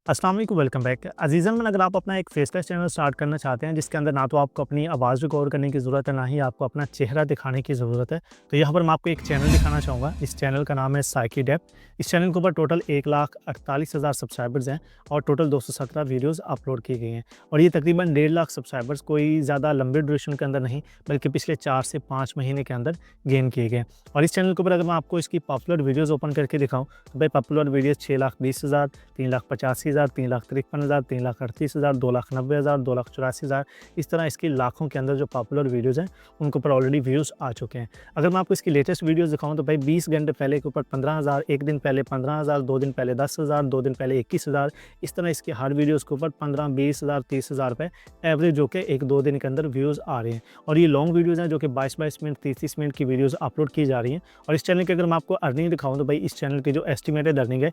अस्सलाम वालेकुम, welcome back. अज़ीज़न में अगर आप अपना एक फेसलेस चैनल स्टार्ट करना चाहते हैं जिसके अंदर ना तो आपको अपनी आवाज़ रिकॉर्ड करने की ज़रूरत है, ना ही आपको अपना चेहरा दिखाने की ज़रूरत है, तो यहाँ पर मैं आपको एक चैनल दिखाना चाहूँगा। इस चैनल का नाम है साइकी डेप। इस चैनल के ऊपर टोटल 1,48,000 सब्सक्राइबर्स हैं और टोटल 217 वीडियोज़ अपलोड की गई हैं और ये तकरीबन 1.5 लाख सब्सक्राइबर्स कोई ज़्यादा लंबे ड्यूरेशन के अंदर नहीं, बल्कि पिछले 4 से 5 महीने के अंदर गेन किए गए हैं। और इस चैनल के ऊपर अगर मैं आपको इसकी पॉपुलर वीडियोज़ ओपन करके दिखाऊँ, तो भाई पॉपुलर वीडियोज़ 6,20,000, 3,85,000, 3,53,000, 3,38,000, 2,90,000, 2,84,000, इस तरह इसकी लाखों के अंदर जो पॉपुलर वीडियोज़ हैं उनके ऊपर ऑलरेडी व्यूज़ आ चुके हैं। अगर मैं आपको इसकी लेटेस्ट वीडियोज़ दिखाऊँ तो भाई 20 घंटे पहले के ऊपर 15,000, 1 दिन पहले 15,000, 2 दिन पहले 10,000, 2 दिन पहले 21,000, इस तरह इसकी हर वीडियोज़ के ऊपर 15, 20,000, 30,000 रुपए एवरेज जो कि 1-2 दिन के अंदर व्यूज़ आ रहे हैं। और ये लॉन्ग वीडियोज़ हैं जो कि 22-22 मिनट, 30-30 मिनट की वीडियोज़ अपलोड की जा रही हैं। और इस चैनल की अगर मैं आपको अर्निंग दिखाऊँ तो भाई इस चैनल की जो एस्टिमेटेड अर्निंग है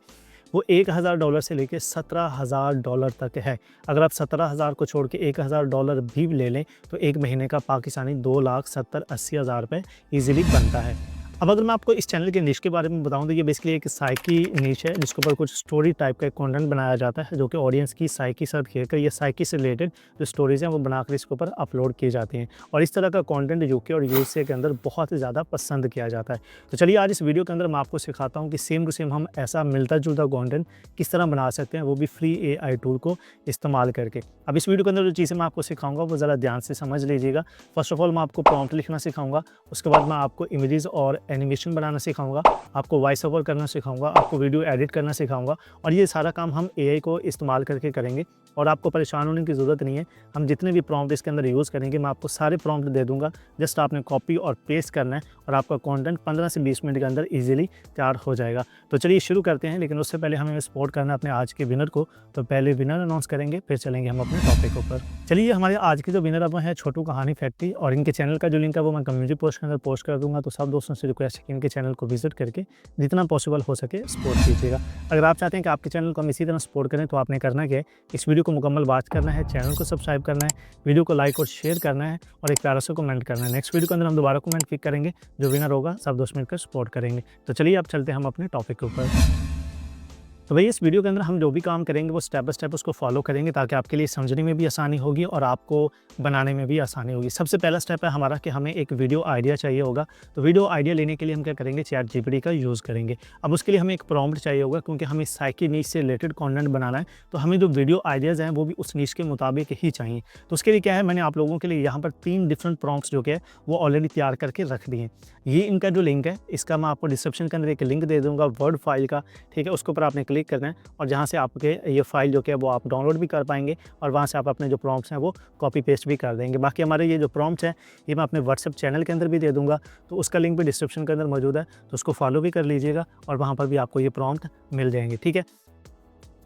वो $1,000 से लेके $17,000 तक है। अगर आप 17,000 को छोड़ के $1,000 भी ले लें तो 1 महीने का पाकिस्तानी 2,70,000-80,000 रुपए ईज़िली बनता है। अब अगर मैं आपको इस चैनल के निश के बारे में बताऊँ तो ये बेसिकली एक साइकी निश है जिसके ऊपर कुछ स्टोरी टाइप का कंटेंट बनाया जाता है जो कि ऑडियंस की साइकी से खेलकर ये साइकी से रिलेटेड जो स्टोरीज़ हैं वो बनाकर इसके ऊपर अपलोड की जाती हैं और इस तरह का कंटेंट यूके और यूएसए के अंदर बहुत ज़्यादा पसंद किया जाता है। तो चलिए आज इस वीडियो के अंदर मैं आपको सिखाता हूँ कि सेम टू सेम हम ऐसा मिलता-जुलता कंटेंट किस तरह बना सकते हैं, वो भी फ्री एआई टूल को इस्तेमाल करके। अब इस वीडियो के अंदर जो चीज़ें मैं आपको सिखाऊँगा वो ज़रा ध्यान से समझ लीजिएगा। फर्स्ट ऑफ ऑल मैं आपको प्रॉम्प्ट लिखना सिखाऊँगा, उसके बाद मैं आपको इमेजेस और एनिमेशन बनाना सिखाऊँगा, आपको वॉइस ओवर करना सिखाऊँगा, आपको वीडियो एडिट करना सिखाऊँगा और ये सारा काम हम एआई को इस्तेमाल करके करेंगे और आपको परेशान होने की ज़रूरत नहीं है। हम जितने भी प्रॉम्प्ट इसके अंदर यूज़ करेंगे मैं आपको सारे प्रॉम्प्ट दे दूँगा, जस्ट आपने कॉपी और पेस्ट करना है और आपका कंटेंट 15 से 20 मिनट के अंदर ईज़िली तैयार हो जाएगा। तो चलिए शुरू करते हैं, लेकिन उससे पहले हमें सपोर्ट करना है अपने आज के विनर को। तो पहले विनर अनाउंस करेंगे, फिर चलेंगे हम अपने टॉपिक ऊपर। चलिए हमारे आज के जो विनर अब है छोटू कहानी फैक्ट्री और इनके चैनल का जो लिंक है वो मैं कम्युनिटी पोस्ट के अंदर पोस्ट कर दूँगा। तो सब दोस्तों से रिक्वेस्ट है कि इनके चैनल को विजिट करके जितना पॉसिबल हो सके सपोर्ट कीजिएगा। अगर आप चाहते हैं कि आपके चैनल को हम इसी तरह सपोर्ट करें तो आपने करना क्या है, इस वीडियो को मुकम्मल वॉच करना है, चैनल को सब्सक्राइब करना है, वीडियो को लाइक और शेयर करना है और एक प्यारा सा कमेंट करना है। नेक्स्ट वीडियो के अंदर हम दोबारा कमेंट पिक करेंगे, जो विनर होगा सब दोस्त मिलकर सपोर्ट करेंगे। तो चलिए अब चलते हैं हम अपने टॉपिक के ऊपर। तो भई इस वीडियो के अंदर हम जो भी काम करेंगे वो स्टेप बाय स्टेप उसको फॉलो करेंगे ताकि आपके लिए समझने में भी आसानी होगी और आपको बनाने में भी आसानी होगी। सबसे पहला स्टेप है हमारा कि हमें एक वीडियो आइडिया चाहिए होगा। तो वीडियो आइडिया लेने के लिए हम क्या करेंगे, चैट जीपीटी का यूज़ करेंगे। अब उसके लिए हमें एक प्रॉम्प्ट चाहिए होगा क्योंकि हमें साइकी नीश से रिलेटेड कंटेंट बनाना है, तो हमें जो वीडियो आइडियाज़ हैं वो भी उस नीश के मुताबिक ही चाहिए। तो उसके लिए क्या है, मैंने आप लोगों के लिए यहाँ पर 3 डिफरेंट प्रॉम्प्ट्स जो कि है वो ऑलरेडी तैयार करके रख दिए हैं। ये इनका जो लिंक है इसका मैं आपको डिस्क्रिप्शन के अंदर एक लिंक दे दूँगा वर्ड फाइल का, ठीक है? उसके ऊपर आपने क्लिक करना है और जहाँ से आपके ये फ़ाइल जो कि है वो आप डाउनलोड भी कर पाएँगे और वहाँ से आप अपने जो प्रॉम्प्ट्स हैं वो कॉपी पेस्ट भी कर देंगे। बाकी हमारे ये जो प्रॉम्प्ट्स हैं ये मैं अपने व्हाट्सएप चैनल के अंदर भी दे दूँगा, तो उसका लिंक भी डिस्क्रिप्शन के अंदर मौजूद है, तो उसको फॉलो भी कर लीजिएगा और वहाँ पर भी आपको ये प्रॉम्प्ट मिल जाएँगे, ठीक है?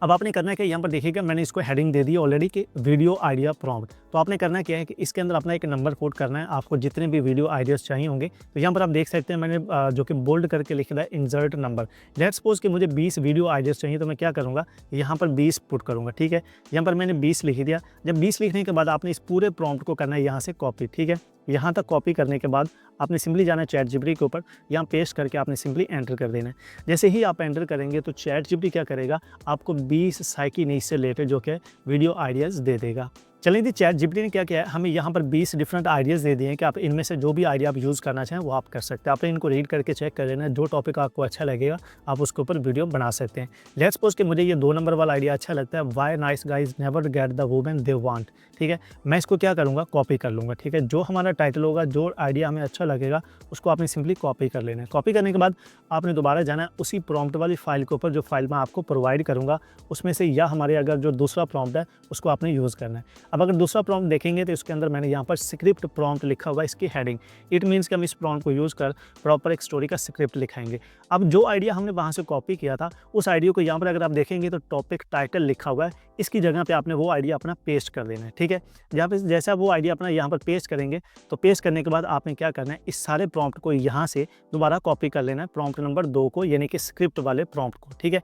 अब आपने करना है क्या, यहाँ पर देखिएगा मैंने इसको हेडिंग दे दी ऑलरेडी कि वीडियो आइडिया प्रॉम्प्ट। तो आपने करना क्या है कि इसके अंदर अपना एक नंबर कोड करना है, आपको जितने भी वीडियो आइडियाज़ चाहिए होंगे। तो यहाँ पर आप देख सकते हैं मैंने जो कि बोल्ड करके लिखा है इंसर्ट नंबर। लेट्स सपोज़ कि मुझे 20 वीडियो आइडियाज़ चाहिए, तो मैं क्या करूँगा, यहाँ पर 20 पुट करूँगा, ठीक है? यहाँ पर मैंने 20 लिख दिया। जब 20 लिखने के बाद आपने इस पूरे प्रॉम्प्ट को करना है यहाँ से कॉपी, ठीक है? यहाँ तक कॉपी करने के बाद आपने सिंपली जाना है चैट जीपीटी के ऊपर, यहाँ पेस्ट करके आपने सिंपली एंटर कर देना है। जैसे ही आप एंटर करेंगे तो चैट जीपीटी क्या करेगा, आपको 20 साइकी नीश से रिलेटेड जो कि वीडियो आइडियाज़ दे देगा। चलिए जी, चैट जीपीटी ने क्या किया है, हमें यहाँ पर 20 डिफरेंट आइडियाज़ दे दिए हैं कि आप इनमें से जो भी आइडिया आप यूज़ करना चाहें वो आप कर सकते हैं। आपने इनको रीड करके चेक कर लेना है, जो टॉपिक आपको अच्छा लगेगा आप उसके ऊपर वीडियो बना सकते हैं। लेट्स सपोज़ कि मुझे ये 2 नंबर वाला आइडिया अच्छा लगता है, why nice guys never get the women they want, ठीक है? मैं इसको क्या करूँगा, कॉपी कर लूँगा, ठीक है? जो हमारा टाइटल होगा, जो आइडिया हमें अच्छा लगेगा उसको आपने सिंपली कॉपी कर लेना है। कॉपी करने के बाद आपने दोबारा जाना है उसी प्रॉम्प्ट वाली फाइल के ऊपर, जो फाइल मैं आपको प्रोवाइड करूँगा उसमें से, या हमारे अगर जो दूसरा प्रॉम्प्ट है उसको आपने यूज़ करना है। अब अगर दूसरा प्रॉम्प्ट देखेंगे तो इसके अंदर मैंने यहाँ पर स्क्रिप्ट प्रॉम्प्ट लिखा हुआ है, इसकी हेडिंग। इट मीन्स कि हम इस प्रॉम्प्ट को यूज़ कर प्रॉपर एक स्टोरी का स्क्रिप्ट लिखाएंगे। अब जो आइडिया हमने वहाँ से कॉपी किया था उस आइडिया को यहाँ पर अगर आप देखेंगे तो टॉपिक टाइटल लिखा हुआ है, इसकी जगह पे आपने वो आइडिया अपना पेस्ट कर देना है, ठीक है? जहाँ पे जैसा वो आइडिया अपना यहाँ पर पेस्ट करेंगे तो पेस्ट करने के बाद आपने क्या करना है, इस सारे प्रॉम्प्ट को यहाँ से दोबारा कॉपी कर लेना है, प्रॉम्प्ट नंबर 2 को, यानी कि स्क्रिप्ट वाले प्रॉम्प्ट को, ठीक है?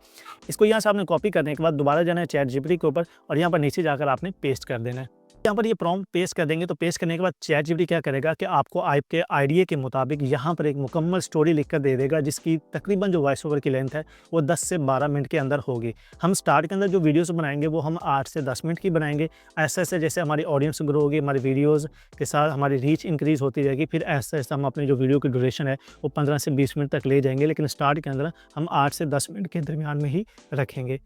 इसको यहाँ से आपने कॉपी करने के बाद दोबारा जाना है चैट जीपीटी के ऊपर और यहाँ पर नीचे जाकर आपने पेस्ट कर देना है। यहाँ पर ये प्रॉम्प्ट पेस्ट कर देंगे तो पेस्ट करने के बाद चैट जीपीटी क्या करेगा कि आपको आपके आइडिया के मुताबिक यहाँ पर एक मुकम्मल स्टोरी लिख कर दे देगा, जिसकी तकरीबन जो वॉइस ओवर की लेंथ है वो 10 से 12 मिनट के अंदर होगी। हम स्टार्ट के अंदर जो वीडियोस बनाएंगे वो हम 8 से 10 मिनट की बनाएंगे। ऐसे ऐसे जैसे हमारी ऑडियंस ग्रो होगी, हमारी वीडियोज़ के साथ हमारी रीच इंक्रीज़ होती जाएगी, फिर ऐसे ऐसे हम अपनी जो वीडियो की ड्यूरेशन है वो 15 से 20 मिनट तक ले जाएंगे, लेकिन स्टार्ट के अंदर हम 8 से 10 मिनट के दरमियान में ही रखेंगे।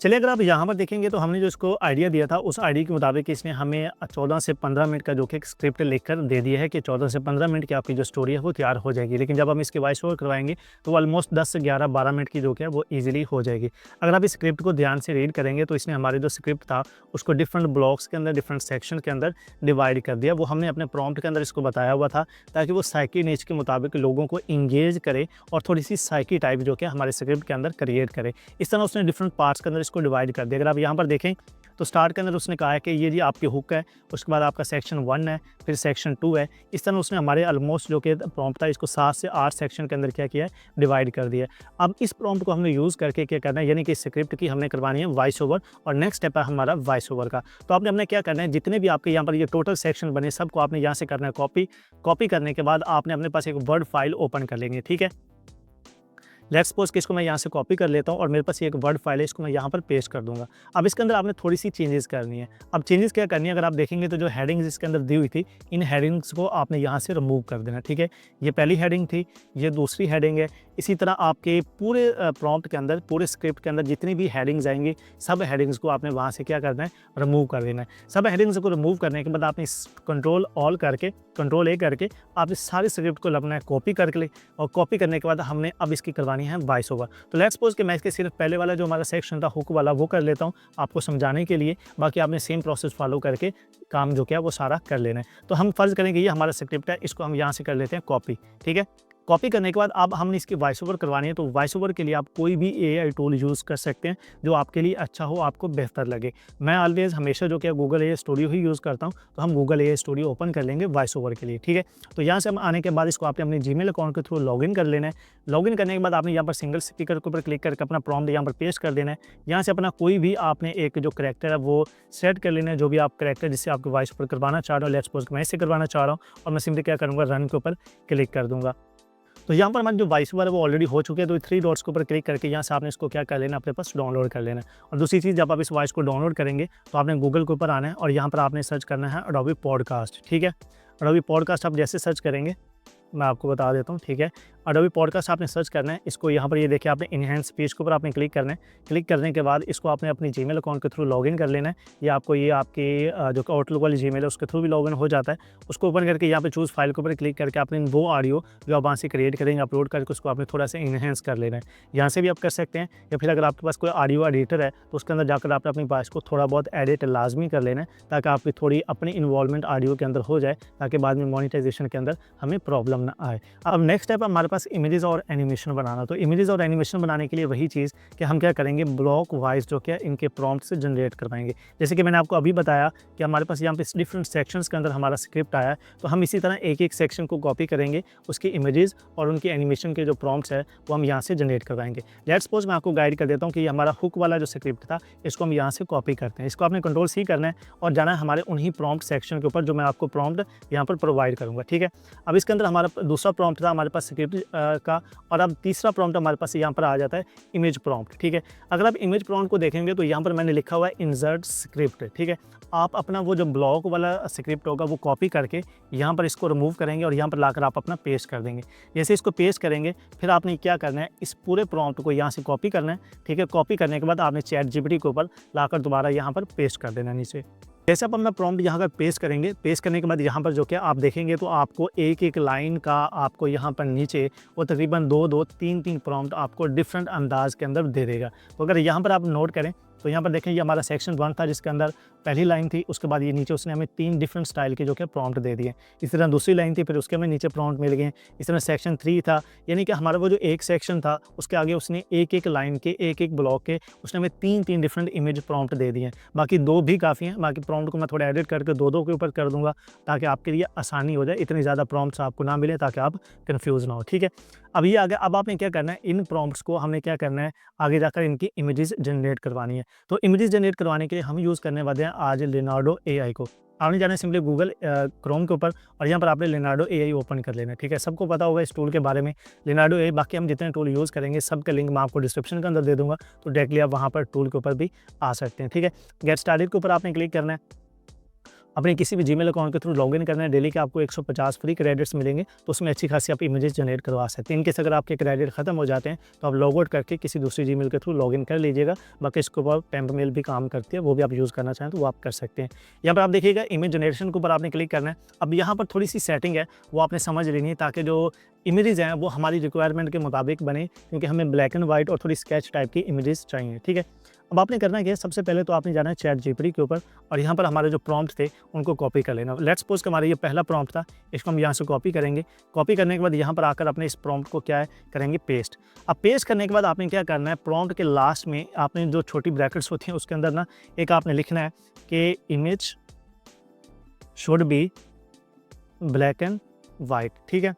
चलिए अगर आप यहाँ पर देखेंगे तो हमने जो इसको आइडिया दिया था उस आइडिया के मुताबिक इसने हमें 14 से 15 मिनट का जो कि स्क्रिप्ट लिखकर दे दिया है कि 14 से 15 मिनट की आपकी जो स्टोरी है वो तैयार हो जाएगी। लेकिन जब हम इसके वॉइस ओवर करवाएंगे तो ऑलमोस्ट 10 से 11-12 मिनट की जो कि है वो ईजिली हो जाएगी। अगर आप इस स्क्रिप्ट को ध्यान से रीड करेंगे तो इसने हमारे जो स्क्रिप्ट था उसको डिफरेंट ब्लॉक्स के अंदर, डिफरेंट सेक्शन के अंदर डिवाइड कर दिया। वो हमने अपने प्रॉम्प्ट के अंदर इसको बताया हुआ था ताकि वो साइकी नेच के मुताबिक लोगों को इंगेज करे और थोड़ी सी साइकी टाइप जो कि हमारे स्क्रिप्ट के अंदर क्रिएट करे। इस तरह उसने डिफरेंट पार्ट्स के अंदर इसको डिवाइड कर दिया। अगर आप यहाँ पर देखें तो स्टार्ट के अंदर उसने कहा है कि ये जी आपकी हुक है, उसके बाद आपका सेक्शन 1 है, फिर सेक्शन 2 है। इस तरह उसने हमारे ऑलमोस्ट जो कि प्रॉम्प्ट था इसको 7 से 8 सेक्शन के अंदर क्या किया है, डिवाइड कर दिया है। अब इस प्रॉम्प्ट को हमने यूज़ करके क्या करना है, यानी कि स्क्रिप्ट की हमने करवानी है वॉइस ओवर, और नेक्स्ट स्टेप है हमारा वॉइस ओवर का। तो आपने अपने क्या करना है, जितने भी आपके यहाँ पर ये टोटल सेक्शन बने सबको आपने यहाँ से करना है कॉपी करने के बाद आपने अपने पास एक वर्ड फाइल ओपन कर लेंगे। ठीक है, लेट्स सपोज कि इसको मैं यहाँ से कॉपी कर लेता हूँ और मेरे पास ये एक वर्ड फाइल है, इसको मैं यहाँ पर पेस्ट कर दूँगा। अब इसके अंदर आपने थोड़ी सी चेंजेस करनी है। अब चेंजेस क्या करनी है, अगर आप देखेंगे तो जो हेडिंग्स इसके अंदर दी हुई थी, इन हेडिंग्स को आपने यहाँ से रिमूव कर देना। ठीक है, ये पहली हेडिंग थी, ये दूसरी हेडिंग है। इसी तरह आपके पूरे प्रॉम्प्ट के अंदर, पूरे स्क्रिप्ट के अंदर जितनी भी हेडिंग्स आएंगी सब हेडिंग्स को आपने वहाँ से क्या करना है, रिमूव कर देना है। सब हेडिंग्स को रिमूव करने के बाद आपने कंट्रोल ए करके आपने सारे स्क्रिप्ट को अपना कॉपी करके ले, और कॉपी करने के बाद हमने अब इसकी करवानी है वॉइस ओवर। तो लेट्स सपोज कि मैं इसके सिर्फ पहले वाला जो हमारा सेक्शन था हुक वाला वो कर लेता हूँ आपको समझाने के लिए, बाकी आपने सेम प्रोसेस फॉलो करके काम जो क्या वो सारा कर लेना है। तो हम फर्ज करेंगे ये हमारा स्क्रिप्ट है, इसको हम यहाँ से कर लेते हैं कॉपी। ठीक है, कॉपी करने के बाद अब हमने इसकी वॉइस ओवर करवानी है। तो वॉइस ओवर के लिए आप कोई भी एआई टूल यूज़ कर सकते हैं जो आपके लिए अच्छा हो, आपको बेहतर लगे। मैं ऑलवेज हमेशा जो कि गूगल एआई स्टूडियो ही यूज़ करता हूँ, तो हम गूगल एआई स्टूडियो ओपन कर लेंगे वॉइस ओवर के लिए। ठीक है, तो यहाँ से हम आने के बाद इसको आपने अपने जीमेल अकाउंट के थ्रू लॉगिन कर लेना है। लॉगिन करने के बाद आपने यहाँ पर सिंगल स्पीकर के ऊपर क्लिक करके अपना प्रॉम्प्ट यहाँ पर पेस्ट कर देना है। यहाँ से अपना कोई भी आपने एक जो करैक्टर है वो सेट कर लेना है, जो भी आप करैक्टर जिससे आपको वॉइस ओवर करवाना चाह रहे हो। लेट्स सपोज मैं इससे करवाना चाह रहा हूँ और मैं सिंपली क्या करूँगा, रन के ऊपर क्लिक कर दूँगा। तो यहाँ पर हमारी जो वॉइस ओवर है वो ऑलरेडी हो चुके हैं। तो 3 डॉट्स के ऊपर क्लिक करके यहाँ से आपने इसको क्या कर लेना, अपने पास डाउनलोड कर लेना है। और दूसरी चीज़, जब आप इस वॉइस को डाउनलोड करेंगे तो आपने गूगल के ऊपर आना है और यहाँ पर आपने सर्च करना है एडोबी पॉडकास्ट। ठीक है, एडोबी पॉडकास्ट आप जैसे सर्च करेंगे मैं आपको बता देता हूँ। ठीक है, एडोबी पॉडकास्ट आपने सर्च करना है। इसको यहाँ पर ये देखिए आपने इनहेंस पेज के ऊपर आपने क्लिक करना है। क्लिक करने के बाद इसको आपने अपनी जीमेल अकाउंट के थ्रू लॉगिन कर लेना है। या आपको ये आपके जो आउटलुक वाली जीमेल है उसके थ्रू भी लॉगिन हो जाता है। उसको ओपन करके यहाँ पे चूज़ फाइल के ऊपर क्लिक करके आपने वो ऑडियो जो आप वहाँ से क्रिएट करेंगे अपलोड करके उसको आपने थोड़ा सा इनहेंस कर लेना है। यहाँ से भी आप कर सकते हैं, या फिर अगर आपके पास कोई ऑडियो एडिटर है तो उसके अंदर जाकर आपने अपनी वॉइस को थोड़ा बहुत एडिट लाजमी कर लेना है, ताकि आपकी थोड़ी अपनी इन्वॉल्वमेंट ऑडियो के अंदर हो जाए, ताकि बाद में मोनेटाइजेशन के अंदर हमें प्रॉब्लम ना आए। अब नेक्स्ट स्टेप हमारे पास इमेजेस और एनिमेशन बनाना। तो इमेजेस और एनिमेशन बनाने के लिए वही चीज़ कि हम क्या करेंगे, ब्लॉक वाइज जो क्या इनके प्रॉम्प्ट से जनरेट करवाएंगे। जैसे कि मैंने आपको अभी बताया कि हमारे पास यहाँ पे डिफरेंट सेक्शंस के अंदर हमारा स्क्रिप्ट आया है, तो हम इसी तरह एक एक सेक्शन को कॉपी करेंगे, उसके इमेजेस और उनकी एनिमेशन के जो प्रॉम्प्ट्स है वो हम यहाँ से जनरेट करवाएंगे। लेट्स सपोज मैं आपको गाइड कर देता हूँ कि हमारा हुक वाला जो स्क्रिप्ट था इसको हम यहाँ से कॉपी करते हैं। इसको आपने कंट्रोल सी करना है और जाना है हमारे उन्हीं प्रॉम्प्ट सेक्शन के ऊपर जो मैं आपको प्रॉम्प्ट यहाँ पर प्रोवाइड करूँगा। ठीक है, अब इसके अंदर हमारा दूसरा प्रॉम्प्ट था हमारे पास स्क्रिप्ट का, और अब तीसरा प्रॉम्प्ट हमारे पास यहाँ पर आ जाता है इमेज प्रॉम्प्ट। ठीक है, अगर आप इमेज प्रॉम्प्ट को देखेंगे तो यहाँ पर मैंने लिखा हुआ है इंसर्ट स्क्रिप्ट। ठीक है, आप अपना वो जो ब्लॉक वाला स्क्रिप्ट होगा वो कॉपी करके यहाँ पर इसको रिमूव करेंगे और यहाँ पर लाकर आप अपना पेस्ट कर देंगे। जैसे इसको पेस्ट करेंगे फिर आपने क्या करना है, इस पूरे प्रॉम्प्ट को यहाँ से कॉपी करना है। ठीक है, कॉपी करने के बाद आपने चैट जीपीटी के ऊपर लाकर दोबारा यहाँ पर पेस्ट कर देना नीचे। जैसे अब अपना प्रॉम्प्ट यहाँ पर पेस्ट करेंगे, पेस्ट करने के बाद यहाँ पर जो क्या आप देखेंगे तो आपको एक एक लाइन का आपको यहाँ पर नीचे वो तकरीबन 2-2, 3-3 प्रॉम्प्ट आपको डिफरेंट अंदाज के अंदर दे देगा। तो अगर यहाँ पर आप नोट करें तो यहाँ पर देखें ये हमारा सेक्शन 1 था जिसके अंदर पहली लाइन थी, उसके बाद ये नीचे उसने हमें 3 डिफरेंट स्टाइल के जो कि प्रॉम्प्ट दे दिए। इस तरह दूसरी लाइन थी, फिर उसके हमें नीचे प्रॉम्प्ट मिल गए। इस तरह सेक्शन 3 था, यानी कि हमारा वो जो एक सेक्शन था उसके आगे उसने एक एक लाइन के, एक एक ब्लॉक के उसने हमें 3-3 डिफरेंट इमेज प्रॉम्प्ट दे दिए। बाकी 2 भी काफ़ी हैं, बाकी प्रॉम्प्ट को मैं थोड़ा एडिट करके 2-2 के ऊपर कर दूँगा ताकि आपके लिए आसानी हो जाए, इतनी ज़्यादा प्रॉम्प्ट्स आपको ना मिले ताकि आप कन्फ्यूज़ ना हो। ठीक है, अब ये आगे अब आपने क्या करना है, इन प्रॉम्प्ट्स को हमने क्या करना है, आगे जाकर इनकी इमेजेस जनरेट करवानी है। तो इमेजेस जनरेट करवाने के लिए हम यूज़ करने वाले हैं आज लिनार्डो एआई को। आपने जाना है सिंपली गूगल क्रोम के ऊपर और यहाँ पर आपने लिनार्डो एआई ओपन कर लेना है। ठीक है, सबको पता होगा इस टूल के बारे में, लिनार्डो एआई। बाकी हम जितने टूल यूज़ करेंगे सबका लिंक मैं आपको डिस्क्रिप्शन के अंदर दे दूँगा, तो डायरेक्टली आप वहाँ पर टूल के ऊपर भी आ सकते हैं। ठीक है, गेट स्टार्टेड के ऊपर आपने क्लिक करना है। अपने किसी भी जीमेल अकाउंट के थ्रू लॉगिन करना है। डेली के आपको 150 फ्री क्रेडिट्स मिलेंगे, तो उसमें अच्छी खासी आप इमेजेस जनरेट करवा सकते हैं। इनकेस अगर आपके क्रेडिट खत्म हो जाते हैं तो आप लॉग आउट करके किसी दूसरी जीमेल के थ्रू लॉगिन कर लीजिएगा। बाकी इसके ऊपर टेम्प मेल भी काम करती है, वो भी आप यूज़ करना चाहें तो वो आप कर सकते हैं। यहाँ पर आप देखिएगा इमेज जनरेशन के ऊपर आपने क्लिक करना है। अब यहाँ पर थोड़ी सी सेटिंग है वो आपने समझ लेनी है, ताकि जो इमेजेस हैं वो हमारी रिक्वायरमेंट के मुताबिक बने, क्योंकि हमें ब्लैक एंड वाइट और थोड़ी स्केच टाइप की इमेजेस चाहिए। ठीक है, अब आपने करना क्या है, सबसे पहले तो आपने जाना है चैट जीपीटी के ऊपर और यहाँ पर हमारे जो प्रॉम्प्ट थे उनको कॉपी कर लेना। लेट्स सपोज हमारा ये पहला प्रॉम्प्ट था, इसको हम यहाँ से कॉपी करेंगे। कॉपी करने के बाद यहाँ पर आकर अपने इस प्रॉम्प्ट को क्या है करेंगे पेस्ट। अब पेस्ट करने के बाद आपने क्या करना है, प्रॉम्प्ट के लास्ट में आपने जो छोटी ब्रैकेट्स होती हैं उसके अंदर ना एक आपने लिखना है कि image should be black and white. ठीक है,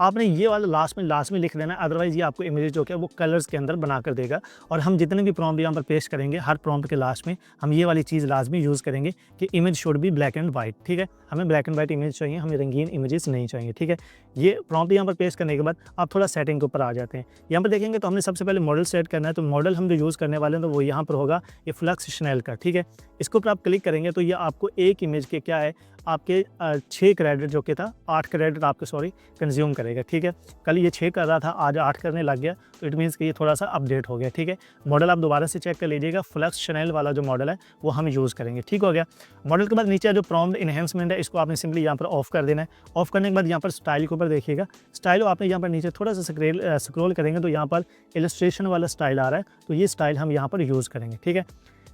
आपने ये वाला लास्ट में लिख देना है, अदरवाइज़ ये आपको इमेज जो है वो कलर्स के अंदर बना कर देगा। और हम जितने भी प्रॉम्प्ट यहाँ पर पेस्ट करेंगे, हर प्रॉम्प्ट के लास्ट में हम ये वाली चीज़ लाजमी यूज़ करेंगे कि image should be black and white. ठीक है, हमें ब्लैक एंड वाइट इमेज चाहिए, हमें रंगीन इमेजेस नहीं चाहिए। ठीक है, ये प्रॉम्प्ट यहाँ पर पेस्ट करने के बाद आप थोड़ा सेटिंग के ऊपर आ जाते हैं। यहाँ पर देखेंगे तो हमने सबसे पहले मॉडल सेट करना है, तो मॉडल हम जो यूज़ करने वाले हैं तो वो यहाँ पर होगा ये फ्लक्स शनैल का। ठीक है, इसके ऊपर आप क्लिक करेंगे तो ये आपको एक इमेज के क्या है आपके 6 क्रेडिट जो कि था 8 क्रेडिट आपके कंज्यूम करेगा। ठीक है, कल ये 6 कर रहा था, आज 8 करने लग गया, तो इट मीन्स कि ये थोड़ा सा अपडेट हो गया। ठीक है, मॉडल आप दोबारा से चेक कर लीजिएगा, फ्लक्स शनैल वाला जो मॉडल है वो हम यूज़ करेंगे। ठीक हो गया। मॉडल के बाद नीचे जो प्रॉम्प्ट इन्हेंसमेंट है इसको आपने सिंपली यहाँ पर ऑफ कर देना है। ऑफ करने के बाद यहाँ पर स्टाइल के ऊपर देखिएगा, स्टाइल आपने यहाँ पर नीचे थोड़ा सा स्क्रॉल करेंगे तो यहाँ पर इलस्ट्रेशन वाला स्टाइल आ रहा है, तो ये स्टाइल हम यहाँ पर यूज़ करेंगे। ठीक है,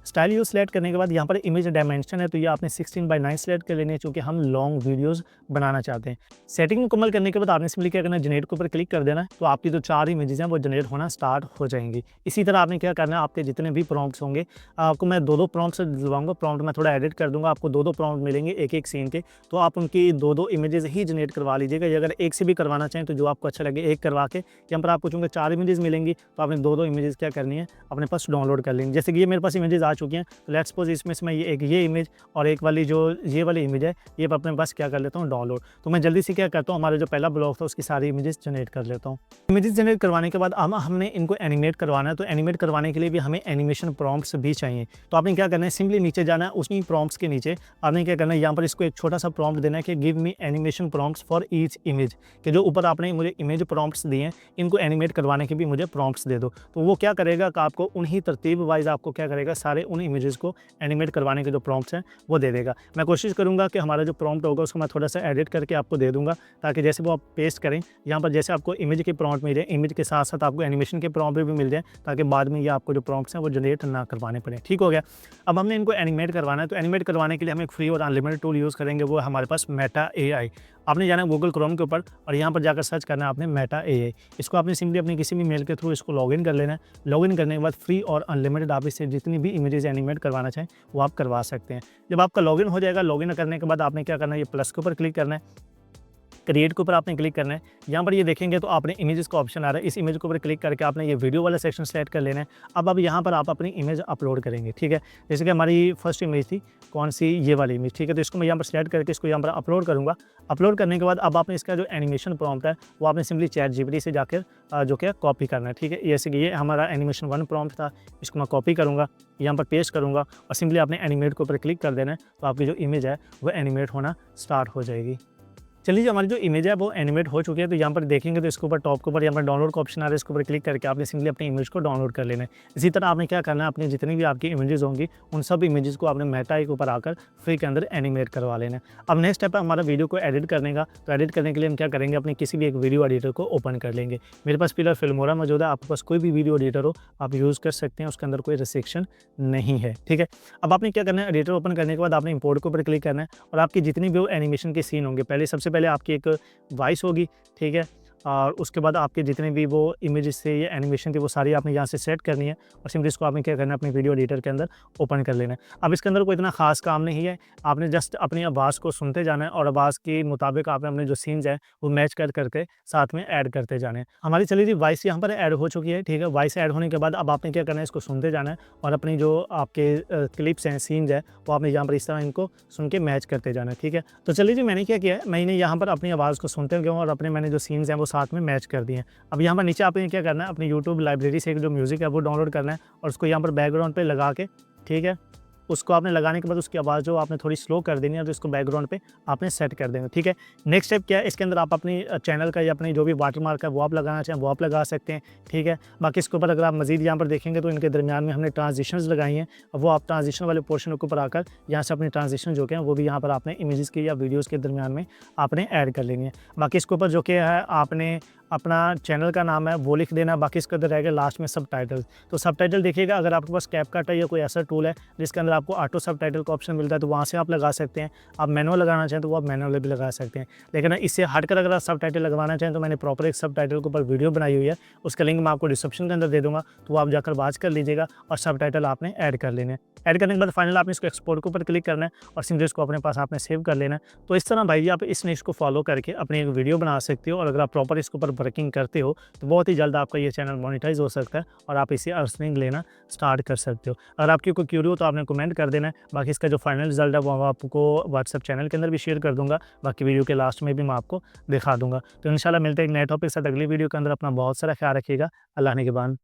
स्टाइल यूज सेलेक्ट करने के बाद यहाँ पर इमेज डायमेंशन है, तो ये आपने 16:9 सेलेक्ट कर लेनी है, क्योंकि हम लॉन्ग वीडियोस बनाना चाहते हैं। सेटिंग मुकम्मल करने के बाद आपने सिंपली क्या करना है, जनरेट के ऊपर क्लिक कर देना है, तो आपकी जो 4 इमेजेस हैं वो जनरेट होना स्टार्ट हो जाएंगी। इसी तरह आपने क्या करना है, आपके जितने भी प्रॉम्प्ट्स होंगे, आपको मैं 2-2 प्रॉम्प्ट से दिलवाऊंगा, प्रॉम्प्ट मैं थोड़ा एडिट कर दूंगा, आपको 2-2 प्रॉम्प्ट मिलेंगे एक सीन के, तो आप उनकी 2-2 इमेजेस ही जनरेट करवा लीजिएगा। या अगर एक से भी करवाना चाहें तो जो आपको अच्छा लगे एक करवा के, यहाँ पर आपको चूँकि 4 इमेजेस मिलेंगी तो आपने 2-2 इमेजेस क्या करनी है अपने पास डाउनलोड कर लेंगे। जैसे कि ये मेरे पास इमेजेस आ चुकी हैं, तो लेट्स सपोज इसमें से मैं ये इमेज और एक वाली जो ये वाली इमेज है ये अपने पास क्या कर लेता हूँ डाउनलोड। तो मैं जल्दी से क्या करता हूँ, हमारा जो पहला ब्लॉग था उसकी सारी इमेजेस जनरेट कर लेता हूँ। इमेजेस जनरेट करवाने के बाद हमने इनको एनिमेट करवाना है, तो एनिमेट करवाने के लिए भी हमें एनिमेशन प्रॉम्प्ट्स भी चाहिए। तो आपने क्या करना है, सिंपली नीचे जाना है, उसी प्रॉम्प्ट्स के नीचे आपने क्या करना है, यहाँ पर इसको एक छोटा सा प्रॉम्प्ट देना है कि give me animation prompts for each image, कि जो ऊपर आपने मुझे इमेज प्रॉम्प्ट्स दिए हैं इनको एनिमेट करवाने के भी मुझे प्रॉम्प्ट्स दे दो। तो वो क्या करेगा कि आपको उन्हीं तरतीब वाइज आपको क्या करेगा, सारे उन इमेजेस को एनिमेट करवाने के जो प्रॉम्प्ट्स हैं वो दे देगा। मैं कोशिश करूंगा कि हमारा जो प्रॉम्प्ट होगा उसको मैं थोड़ा सा एडिट करके आपको दे दूंगा, ताकि जैसे वो आप पेस्ट करें यहाँ पर जैसे आपको इमेज के प्रॉम्प्ट मिल जाए, इमेज के साथ साथ आपको एनिमेशन के प्रॉम्प्ट भी मिल जाए, ताकि बाद में ये आपको जो प्रॉम्प्ट्स हैं वो जनरेट ना करवाने पड़े। ठीक हो गया। अब हमने इनको एनिमेट करवाना है, तो एनिमेट करवाने के लिए हम एक फ्री और अनलिमिटेड टूल यूज़ करेंगे, वो है हमारे पास मेटा एआई। आपने जाना है गूगल क्रोम के ऊपर और यहाँ पर जाकर सर्च करना है आपने मेटा एआई। इसको आपने सिंपली अपने किसी भी मेल के थ्रू इसको लॉगिन कर लेना है। लॉगिन करने के बाद फ्री और अनलिमिटेड आप इससे जितनी भी इमेजेस एनिमेट करवाना चाहें वो आप करवा सकते हैं। जब आपका लॉगिन हो जाएगा, लॉगिन करने के बाद आपने क्या करना है, ये प्लस के ऊपर क्लिक करना है, क्रिएट के ऊपर आपने क्लिक करना है। यहाँ पर ये देखेंगे तो आपने इमेजेस का ऑप्शन आ रहा है, इस इमेज के ऊपर क्लिक करके आपने ये वीडियो वाला सेक्शन सेलेक्ट कर लेना है। अब यहाँ पर आप अपनी इमेज अपलोड करेंगे। ठीक है, जैसे कि हमारी फर्स्ट इमेज थी कौन सी, ये वाली इमेज। ठीक है, तो इसको मैं यहाँ पर सेलेक्ट करके इसको यहाँ पर अपलोड करूँगा। अपलोड करने के बाद अब आपने इसका जो एनिमेशन प्रॉम्प्ट है वो आपने सिंपली चैट जीपीटी से जाकर जो क्या कॉपी करना है। ठीक है, जैसे कि ये हमारा एनिमेशन 1 प्रॉम्प्ट था, इसको मैं कॉपी करूँगा, यहाँ पर पेस्ट करूँगा और सिंपली आपने एनिमेट के ऊपर क्लिक कर देना है, तो आपकी जो इमेज है वो एनिमेट होना स्टार्ट हो जाएगी। चलिए, जो हमारी जो इमेज है वो एनिमेट हो चुकी है, तो यहाँ पर देखेंगे तो इसके ऊपर टॉप के ऊपर यहाँ पर डाउनलोड का ऑप्शन आ रहा है, इसके ऊपर क्लिक करके आपने सिंपली अपनी इमेज को डाउनलोड कर लेना है। इसी तरह आपने क्या करना है, अपनी जितनी भी आपकी इमेजेस होंगी उन सब इमेजेस को आपने मेटा के ऊपर आकर फ्री के अंदर एनिमेट करवा लेना है। अब नेक्स्ट स्टेप है हमारा वीडियो को एडिट करने का। तो एडिट करने के लिए हम क्या करेंगे, अपने किसी भी एक वीडियो एडिटर को ओपन कर लेंगे। मेरे पास फिलहाल फिल्मोरा मौजूद है, आपके पास कोई भी वीडियो एडिटर हो आप यूज़ कर सकते हैं, उसके अंदर कोई रिस्ट्रिक्शन नहीं है। ठीक है, अब आपने क्या करना है, एडिटर ओपन करने के बाद आपने इंपोर्ट के ऊपर क्लिक करना है और आपकी जितनी भी वो एनिमेशन के सीन होंगे, पहले सबसे पहले आपकी एक वॉइस होगी। ठीक है, और उसके बाद आपके जितने भी वो इमेजेस थे या एनिमेशन थी वो सारी आपने यहाँ से सेट करनी है और सिंपली इसको आपने क्या करना है अपनी वीडियो एडिटर के अंदर ओपन कर लेना है। अब इसके अंदर कोई इतना खास काम नहीं है, आपने जस्ट अपनी आवाज़ को सुनते जाना है और आवाज़ के मुताबिक आपने अपने जो सीन्स हैं वो मैच कर करके साथ में ऐड करते जाने हैं। हमारी चलिए जी वॉइस यहाँ पर ऐड हो चुकी है, ठीक है। वॉइस ऐड होने के बाद अब आपने क्या करना है, इसको सुनते जाना है और अपनी जो आपके क्लिप्स हैं, सीन्स हैं, वो आपने यहाँ पर इस तरह इनको सुन के मैच करते जाना है, ठीक है। तो चलिए जी मैंने क्या किया है, मैंने यहाँ पर अपनी आवाज़ को सुनते गया हूँ और अपने मैंने जो सीन्स हैं वो साथ में मैच कर दिए हैं। अब यहाँ पर नीचे आपने क्या करना है, अपनी यूट्यूब लाइब्रेरी से एक जो म्यूज़िक है वो डाउनलोड करना है और उसको यहाँ पर बैकग्राउंड पे लगा के, ठीक है, उसको आपने लगाने के बाद उसकी आवाज़ जो आपने थोड़ी स्लो कर देनी है और इसको बैकग्राउंड पे आपने सेट कर देना, ठीक है। नेक्स्ट स्टेप क्या है, इसके अंदर आप अपनी चैनल का या अपनी जो भी वाटरमार्क है वो आप लगाना चाहें वो आप लगा सकते हैं, ठीक है। बाकी इसके ऊपर अगर आप मज़ीद यहाँ पर देखेंगे तो इनके दरमियान में हमने ट्रांजिशंस लगाई हैं, वो आप ट्रांजिशन वाले पोर्शन के ऊपर आकर यहाँ से अपनी ट्रांजिशन जो कि हैं वो भी यहाँ पर आपने इमेजेस के या वीडियोज़ के दरमियान में आपने ऐड कर लेनी है। बाकी इसके ऊपर जो कि है आपने अपना चैनल का नाम है वो लिख देना। बाकी इसके अंदर रहेगा लास्ट में सबटाइटल। तो सबटाइटल देखिएगा, अगर आपके पास कैपकट है या कोई ऐसा टूल है जिसके अंदर आपको ऑटो सबटाइटल का ऑप्शन मिलता है तो वहाँ से आप लगा सकते हैं। आप मैनुअल लगाना चाहें तो वो आप मैनुअल भी लगा सकते हैं, लेकिन इससे हटकर अगर आप सबटाइटल लगवाना चाहें तो मैंने प्रॉपर एक सबटाइटल के ऊपर वीडियो बनाई हुई है, उसका लिंक मैं आपको डिस्क्रिप्शन के अंदर दे दूँगा, तो वो आप जाकर वॉच कर लीजिएगा और सबटाइटल आपने ऐड कर लेने हैं। ऐड करने के बाद फाइनल आपने इसको एक्सपोर्ट के ऊपर क्लिक करना है और सिंपली इसको अपने पास आपने सेव कर लेना है। तो इस तरह भाई आप इस निश को फॉलो करके अपनी एक वीडियो बना सकते हो और अगर आप प्रॉपर इसके ऊपर वर्किंग करते हो तो बहुत ही जल्द आपका ये चैनल मोनेटाइज हो सकता है और आप इसे अर्निंग लेना स्टार्ट कर सकते हो। अगर आपकी कोई क्यूरी हो तो आपने कमेंट कर देना है। बाकी इसका जो फाइनल रिजल्ट है वो आपको व्हाट्सएप चैनल के अंदर भी शेयर कर दूंगा, बाकी वीडियो के लास्ट में भी मैं आपको दिखा दूंगा। तो इंशाल्लाह मिलते हैं एक नए टॉपिक के साथ अगली वीडियो के अंदर। अपना बहुत सारा ख्याल रखिएगा। अल्लाह ने के बाद।